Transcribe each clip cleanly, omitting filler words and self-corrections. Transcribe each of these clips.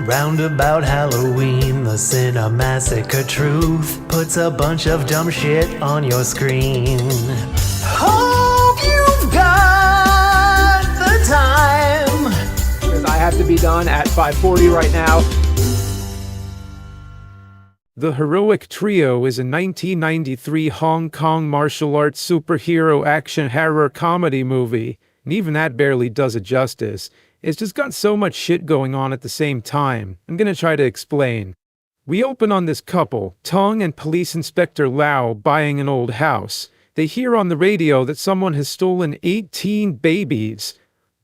Round about Halloween, the TheCinemassacreTruth puts a bunch of dumb shit on your screen. Hope you've got the time, because I have to be done at 5:40 right now. The Heroic Trio is a 1993 Hong Kong martial arts superhero action horror comedy movie, and even that barely does it justice. It's just got so much shit going on at the same time. I'm gonna try to explain. We open on this couple, Tong and Police Inspector Lau, buying an old house. They hear on the radio that someone has stolen 18 babies.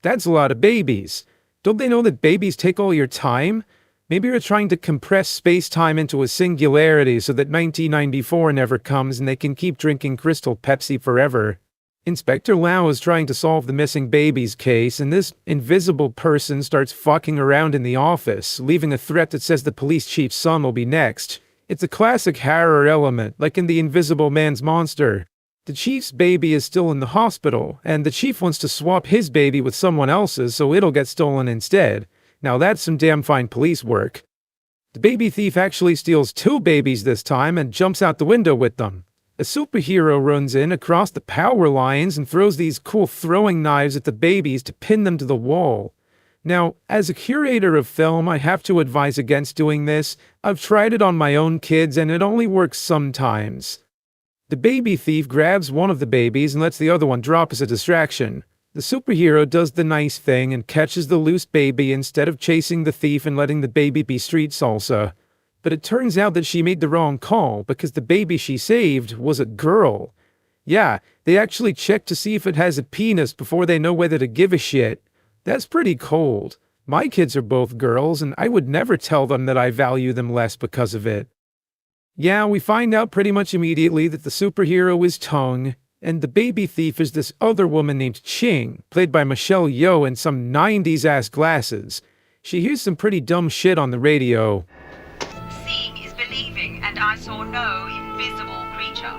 That's a lot of babies. Don't they know that babies take all your time? Maybe you're trying to compress space-time into a singularity so that 1994 never comes and they can keep drinking Crystal Pepsi forever. Inspector Lau is trying to solve the missing babies case, and this invisible person starts fucking around in the office, leaving a threat that says the police chief's son will be next. It's a classic horror element, like in The Invisible Man's Monster. The chief's baby is still in the hospital, and the chief wants to swap his baby with someone else's so it'll get stolen instead. Now that's some damn fine police work. The baby thief actually steals 2 babies this time and jumps out the window with them. A superhero runs in across the power lines and throws these cool throwing knives at the babies to pin them to the wall. Now, as a curator of film, I have to advise against doing this. I've tried it on my own kids and it only works sometimes. The baby thief grabs one of the babies and lets the other one drop as a distraction. The superhero does the nice thing and catches the loose baby instead of chasing the thief and letting the baby be street salsa. But it turns out that she made the wrong call because the baby she saved was a girl. Yeah, they actually check to see if it has a penis before they know whether to give a shit. That's pretty cold. My kids are both girls and I would never tell them that I value them less because of it. Yeah, we find out pretty much immediately that the superhero is Tong, and the baby thief is this other woman named Ching, played by Michelle Yeoh in some 90s-ass glasses. She hears some pretty dumb shit on the radio. Seeing is believing, and I saw no invisible creature.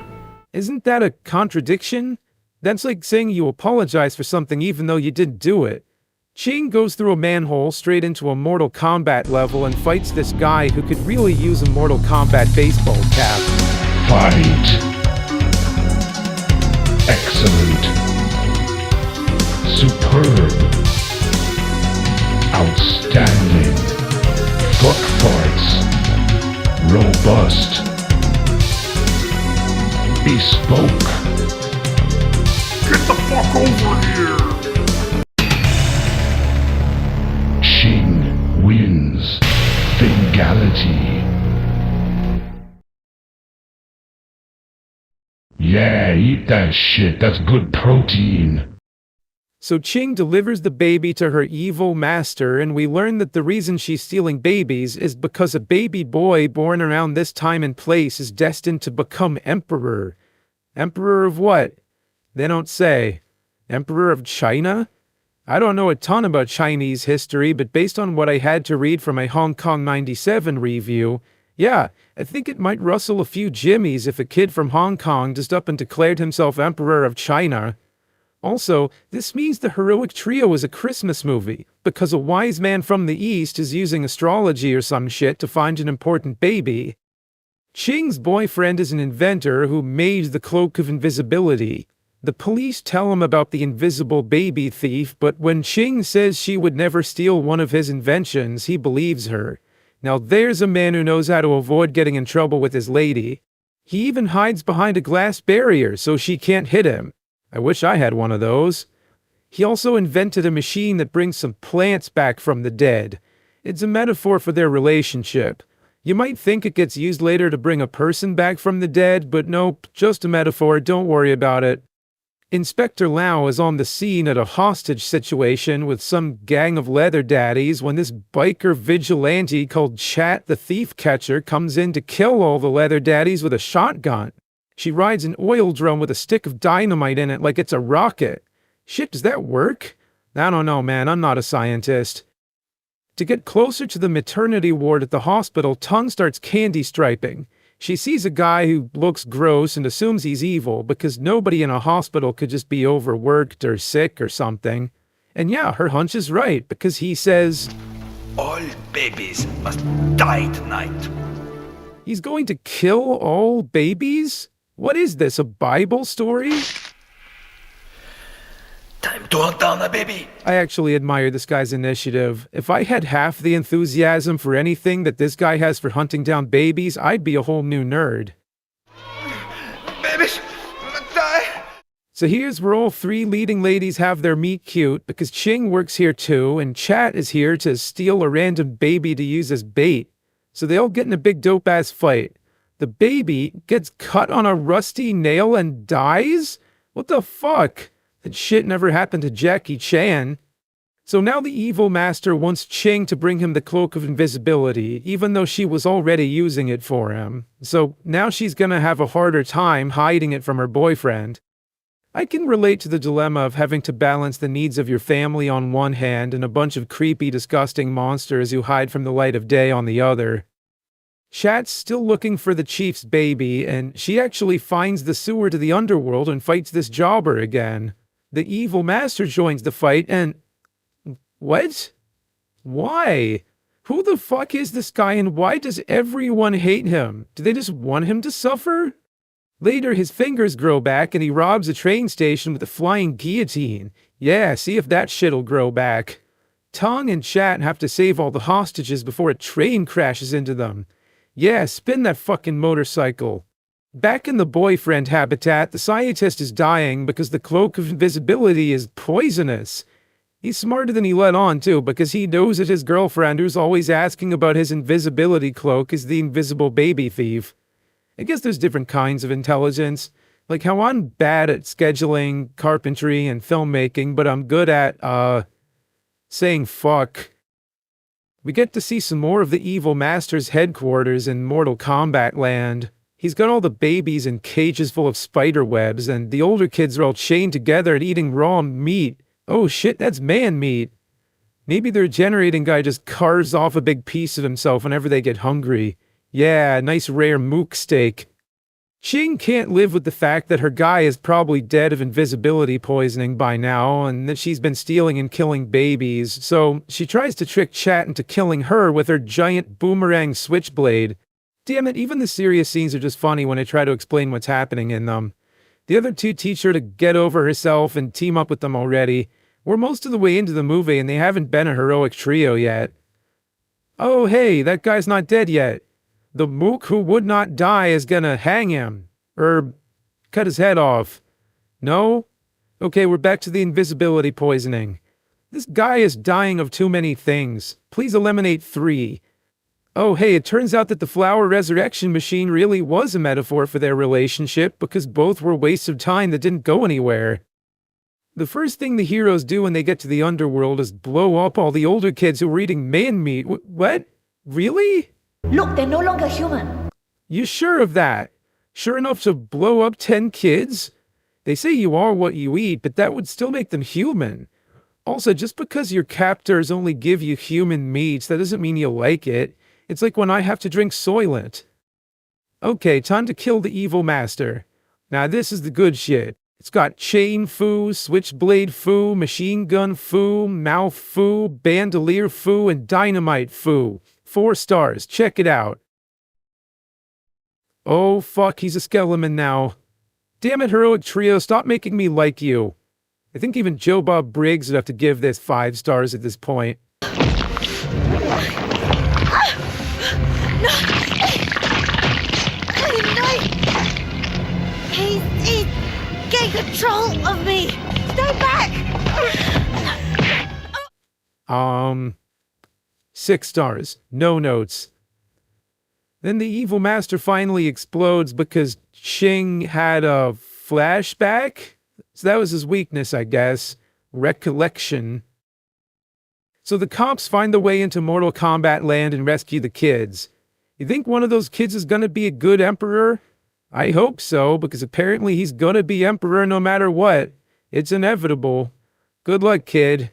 Isn't that a contradiction? That's like saying you apologize for something even though you didn't do it. Ching goes through a manhole straight into a Mortal Kombat level and fights this guy who could really use a Mortal Kombat baseball cap. Fight! Excellent. Superb. Outstanding. Fuck farts. Robust. Bespoke. Get the fuck over here! Ching wins. Fingality. Yeah, eat that shit. That's good protein. So Ching delivers the baby to her evil master, and we learn that the reason she's stealing babies is because a baby boy born around this time and place is destined to become emperor. Emperor of what? They don't say. Emperor of China? I don't know a ton about Chinese history, but based on what I had to read from my Hong Kong 97 review, yeah, I think it might rustle a few jimmies if a kid from Hong Kong just up and declared himself Emperor of China. Also, this means the Heroic Trio is a Christmas movie, because a wise man from the East is using astrology or some shit to find an important baby. Ching's boyfriend is an inventor who made the Cloak of Invisibility. The police tell him about the invisible baby thief, but when Ching says she would never steal one of his inventions, he believes her. Now there's a man who knows how to avoid getting in trouble with his lady. He even hides behind a glass barrier so she can't hit him. I wish I had one of those. He also invented a machine that brings some plants back from the dead. It's a metaphor for their relationship. You might think it gets used later to bring a person back from the dead, but nope, just a metaphor, don't worry about it. Inspector Lau is on the scene at a hostage situation with some gang of leather daddies when this biker vigilante called Chat the Thief Catcher comes in to kill all the leather daddies with a shotgun. She rides an oil drum with a stick of dynamite in it like it's a rocket. Shit, does that work? I don't know, man, I'm not a scientist. To get closer to the maternity ward at the hospital, Tong starts candy striping. She sees a guy who looks gross and assumes he's evil because nobody in a hospital could just be overworked or sick or something. And yeah, her hunch is right because he says, All babies must die tonight. He's going to kill all babies? What is this, a Bible story? Time to hunt down a baby. I actually admire this guy's initiative. If I had half the enthusiasm for anything that this guy has for hunting down babies, I'd be a whole new nerd. Babies, die. So here's where all three leading ladies have their meet cute, because Ching works here too, and Chat is here to steal a random baby to use as bait. So they all get in a big dope-ass fight. The baby gets cut on a rusty nail and dies? What the fuck? That shit never happened to Jackie Chan. So now the evil master wants Ching to bring him the cloak of invisibility, even though she was already using it for him. So now she's gonna have a harder time hiding it from her boyfriend. I can relate to the dilemma of having to balance the needs of your family on one hand and a bunch of creepy, disgusting monsters who hide from the light of day on the other. Chat's still looking for the chief's baby, and she actually finds the sewer to the underworld and fights this jobber again. The evil master joins the fight and... What? Why? Who the fuck is this guy and why does everyone hate him? Do they just want him to suffer? Later, his fingers grow back and he robs a train station with a flying guillotine. Yeah, see if that shit'll grow back. Tong and Chat have to save all the hostages before a train crashes into them. Yeah, spin that fucking motorcycle. Back in the boyfriend habitat, the scientist is dying because the cloak of invisibility is poisonous. He's smarter than he let on, too, because he knows that his girlfriend, who's always asking about his invisibility cloak, is the invisible baby thief. I guess there's different kinds of intelligence. Like how I'm bad at scheduling, carpentry, and filmmaking, but I'm good at, saying fuck. We get to see some more of the evil master's headquarters in Mortal Kombat land. He's got all the babies in cages full of spider webs, and the older kids are all chained together and eating raw meat. Oh shit, that's man meat. Maybe the regenerating guy just carves off a big piece of himself whenever they get hungry. Yeah, nice rare mook steak. Ching can't live with the fact that her guy is probably dead of invisibility poisoning by now, and that she's been stealing and killing babies, so she tries to trick Chat into killing her with her giant boomerang switchblade. Damn it, even the serious scenes are just funny when I try to explain what's happening in them. The other two teach her to get over herself and team up with them already. We're most of the way into the movie and they haven't been a heroic trio yet. Oh hey, that guy's not dead yet. The mook who would not die is gonna hang him. Cut his head off. No? Okay, we're back to the invisibility poisoning. This guy is dying of too many things. Please eliminate 3. Oh hey, it turns out that the flower resurrection machine really was a metaphor for their relationship because both were wastes of time that didn't go anywhere. The first thing the heroes do when they get to the underworld is blow up all the older kids who were eating man meat. What? Really? Look, they're no longer human. You sure of that? Sure enough to blow up 10 kids? They say you are what you eat, but that would still make them human. Also, just because your captors only give you human meats, that doesn't mean you like it. It's like when I have to drink Soylent. Okay, time to kill the evil master. Now this is the good shit. It's got chain foo, switchblade foo, machine gun foo, mouth foo, bandolier foo, and dynamite foo. 4 stars, check it out. Oh fuck, he's a skeleton now. Damn it, heroic trio, stop making me like you. I think even Joe Bob Briggs would have to give this 5 stars at this point. He's getting control of me. Stay back. 6 stars, no notes. Then the evil master finally explodes because Ching had a flashback? So that was his weakness, I guess. Recollection. So the cops find their way into Mortal Kombat land and rescue the kids. You think one of those kids is gonna be a good emperor? I hope so, because apparently he's gonna be emperor no matter what. It's inevitable. Good luck, kid.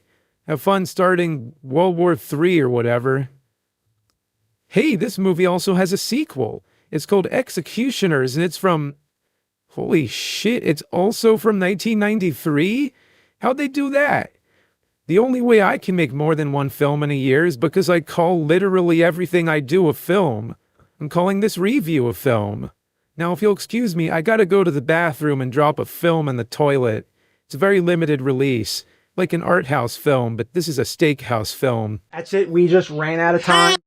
Have fun starting World War III or whatever. Hey, this movie also has a sequel. It's called Executioners, and it's from... Holy shit, it's also from 1993? How'd they do that? The only way I can make more than one film in a year is because I call literally everything I do a film. I'm calling this review a film. Now, if you'll excuse me, I gotta go to the bathroom and drop a film in the toilet. It's a very limited release, like an art house film, but this is a steakhouse film. That's it. We just ran out of time.